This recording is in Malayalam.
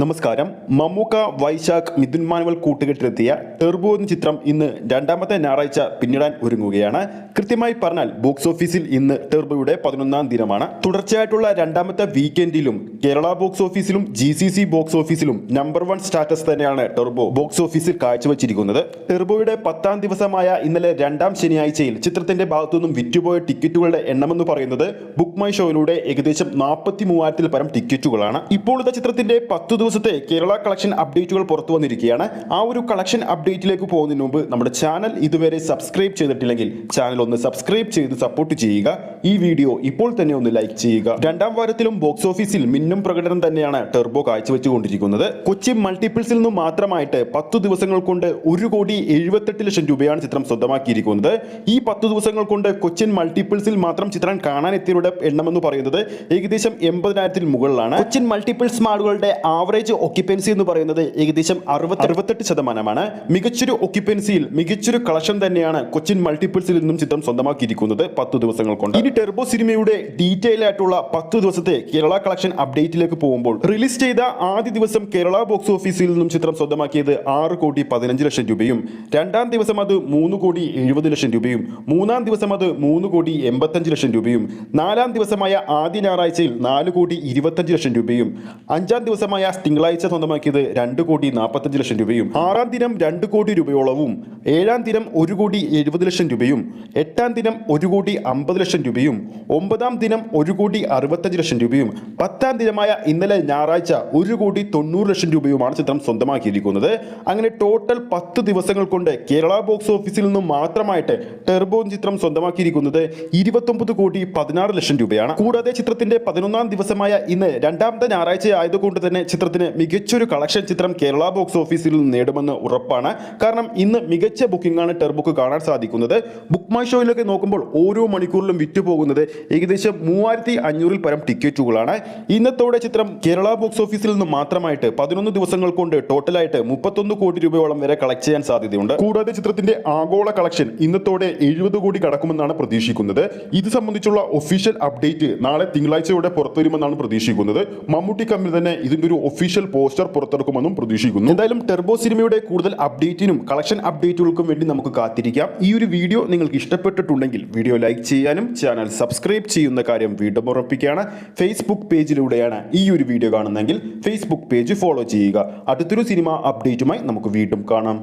നമസ്കാരം. മമ്മൂക്ക, വൈശാഖ്, മിഥുൻ മാനുവൽ കൂട്ടുകെട്ടിലെത്തിയ ടെർബോ എന്ന ചിത്രം ഇന്ന് രണ്ടാമത്തെ ഞായറാഴ്ച പിന്നിടാൻ ഒരുങ്ങുകയാണ്. കൃത്യമായി പറഞ്ഞാൽ ബോക്സ് ഓഫീസിൽ ഇന്ന് ടെർബോയുടെ 11ാം ദിനമാണ്. തുടർച്ചയായിട്ടുള്ള രണ്ടാമത്തെ വീക്കെൻഡിലും കേരള ബോക്സ് ഓഫീസിലും GCC ബോക്സ് ഓഫീസിലും നമ്പർ 1 സ്റ്റാറ്റസ് തന്നെയാണ് ടെർബോ ബോക്സ് ഓഫീസിൽ കാഴ്ചവെച്ചിരിക്കുന്നത്. ടെർബോയുടെ 10ാം ദിവസമായ ഇന്നലെ രണ്ടാം ശനിയാഴ്ചയിൽ ചിത്രത്തിന്റെ ഭാഗത്തുനിന്നും വിറ്റുപോയ ടിക്കറ്റുകളുടെ എണ്ണമെന്ന് പറയുന്നത് ബുക്ക് മൈ ഷോയിലൂടെ ഏകദേശം 43,000-ൽ പരം ടിക്കറ്റുകളാണ്. ഇപ്പോഴത്തെ ചിത്രത്തിന്റെ 10 ദിവസത്തെ കേരള കളക്ഷൻ അപ്ഡേറ്റുകൾ പുറത്തു വന്നിരിക്കുകയാണ്. ആ ഒരു കളക്ഷൻ അപ്ഡേറ്റിലേക്ക് പോകുന്നതിന് മുമ്പ് നമ്മുടെ ചാനൽ ഇതുവരെ സബ്സ്ക്രൈബ് ചെയ്തിട്ടില്ലെങ്കിൽ ചാനൽ ഒന്ന് സബ്സ്ക്രൈബ് ചെയ്ത് സപ്പോർട്ട് ചെയ്യുക. ഈ വീഡിയോ ഇപ്പോൾ തന്നെ ഒന്ന് ലൈക്ക് ചെയ്യുക. രണ്ടാം വാരത്തിലും ബോക്സ് ഓഫീസിൽ മിന്നും പ്രകടനം തന്നെയാണ് ടെർബോ കാഴ്ചവെച്ചുകൊണ്ടിരിക്കുന്നത്. കൊച്ചി മൾട്ടിപ്പിൾസിൽ നിന്നും മാത്രമായിട്ട് 10 ദിവസങ്ങൾ കൊണ്ട് 1,78,00,000 രൂപയാണ് ചിത്രം സ്വന്തമാക്കിയിരിക്കുന്നത്. ഈ 10 ദിവസങ്ങൾ കൊണ്ട് കൊച്ചിൻ മൾട്ടിപ്പിൾസിൽ മാത്രം ചിത്രം കാണാനെത്തിയവരുടെ എണ്ണമെന്ന് പറയുന്നത് ഏകദേശം 80,000-ൽ മുകളിലാണ്. കൊച്ചിൻ മൾട്ടിപ്പിൾസ് മാളുകളുടെ ആവറേജ് ഒക്യുപ്പൻസി എന്ന് പറയുന്നത് ഏകദേശം 68%. മികച്ചൊരു ഒക്യുപ്പൻസിയിൽ മികച്ചൊരു കളക്ഷൻ തന്നെയാണ് കൊച്ചിൻ മൾട്ടിപ്പിൾസിൽ നിന്നും ചിത്രം സ്വന്തമാക്കിയിരിക്കുന്നത് 10 ദിവസങ്ങൾ കൊണ്ട്. ഇനി ടെർബോ സിനിമയുടെ ഡീറ്റെയിൽ ആയിട്ടുള്ള 10 ദിവസത്തെ കേരള കളക്ഷൻ അപ്ഡേറ്റിലേക്ക് പോകുമ്പോൾ റിലീസ് ചെയ്ത ആദ്യ ദിവസം കേരള ബോക്സ് ഓഫീസിൽ നിന്നും ചിത്രം സ്വന്തമാക്കിയത് 6,15,00,000 രൂപയും, രണ്ടാം ദിവസം അത് 3,70,00,000 രൂപയും, മൂന്നാം ദിവസം അത് 3,85,00,000 രൂപയും, നാലാം ദിവസമായ ആദ്യ ഞായറാഴ്ചയിൽ 4,25,00,000 രൂപയും, അഞ്ചാം ദിവസമായ തിങ്കളാഴ്ച സ്വന്തമാക്കിയത് 2,45,00,000 രൂപയും, ആറാം ദിനം 2 കോടി രൂപയോളവും, ഏഴാം ദിനം 1,70,00,000 രൂപയും, എട്ടാം ദിനം 1,50,00,000 രൂപയും, ഒമ്പതാം ദിനം 1,65,00,000 രൂപയും, 10ാം ദിനമായ ഇന്നലെ ഞായറാഴ്ച 1,90,00,000 രൂപയുമാണ് ചിത്രം സ്വന്തമാക്കിയിരിക്കുന്നത്. അങ്ങനെ ടോട്ടൽ 10 ദിവസങ്ങൾ കൊണ്ട് കേരള ബോക്സ് ഓഫീസിൽ നിന്നും മാത്രമായിട്ട് ടെർബോ ചിത്രം സ്വന്തമാക്കിയിരിക്കുന്നത് 29,16,00,000 രൂപയാണ്. കൂടാതെ ചിത്രത്തിന്റെ 11ാം ദിവസമായ ഇന്ന് രണ്ടാമത്തെ ഞായറാഴ്ച ആയതുകൊണ്ട് തന്നെ ചിത്രത്തിന് മികച്ചൊരു കളക്ഷൻ ചിത്രം കേരള ബോക്സ് ഓഫീസിൽ നിന്ന് നേടുമെന്ന് ഉറപ്പാണ്. കാരണം ഇന്ന് മികച്ച ബുക്കിംഗ് ആണ് ടെർബോക്ക് കാണാൻ സാധിക്കുന്നത്. ബുക്ക് മൈ ഷോയിലൊക്കെ നോക്കുമ്പോൾ ഓരോ മണിക്കൂറിലും വിറ്റുപോകുന്നത് ഏകദേശം 3,500-ൽ പരം ടിക്കറ്റുകളാണ്. ഇന്നത്തോടെ ചിത്രം കേരള ബോക്സ് ഓഫീസിൽ നിന്ന് മാത്രമായിട്ട് 11 ദിവസങ്ങൾ കൊണ്ട് ടോട്ടലായിട്ട് 31 കോടി രൂപയോളം വരെ കളക്ട് ചെയ്യാൻ സാധ്യതയുണ്ട്. കൂടാതെ ചിത്രത്തിന്റെ ആഗോള കളക്ഷൻ ഇന്നത്തോടെ 70 കോടി കടക്കുമെന്നാണ് പ്രതീക്ഷിക്കുന്നത്. ഇത് സംബന്ധിച്ചുള്ള ഒഫീഷ്യൽ അപ്ഡേറ്റ് നാളെ തിങ്കളാഴ്ചയോടെ പുറത്തുവരുമെന്നാണ് പ്രതീക്ഷിക്കുന്നത്. മമ്മൂട്ടി കമ്പനി തന്നെ ഇതിന്റെ ഒരു ഒഫീഷ്യൽ പോസ്റ്റർ പുറത്തിറക്കുമെന്നും പ്രതീക്ഷിക്കുന്നു. എന്തായാലും ടെർബോ സിനിമയുടെ കൂടുതൽ അപ്ഡേറ്റിനും കളക്ഷൻ അപ്ഡേറ്റുകൾക്കും വേണ്ടി നമുക്ക് കാത്തിരിക്കാം. ഈ ഒരു വീഡിയോ നിങ്ങൾക്ക് ഇഷ്ടപ്പെട്ടിട്ടുണ്ടെങ്കിൽ വീഡിയോ ലൈക്ക് ചെയ്യാനും ചാനൽ സബ്സ്ക്രൈബ് ചെയ്യുന്ന കാര്യം വീണ്ടും ഉറപ്പിക്കുകയാണ്. ഫേസ്ബുക്ക് പേജിലൂടെയാണ് ഈ ഒരു വീഡിയോ കാണുന്നതെങ്കിൽ ഫേസ്ബുക്ക് പേജ് ഫോളോ ചെയ്യുക. അടുത്തൊരു സിനിമ അപ്ഡേറ്റുമായി നമുക്ക് വീണ്ടും കാണാം.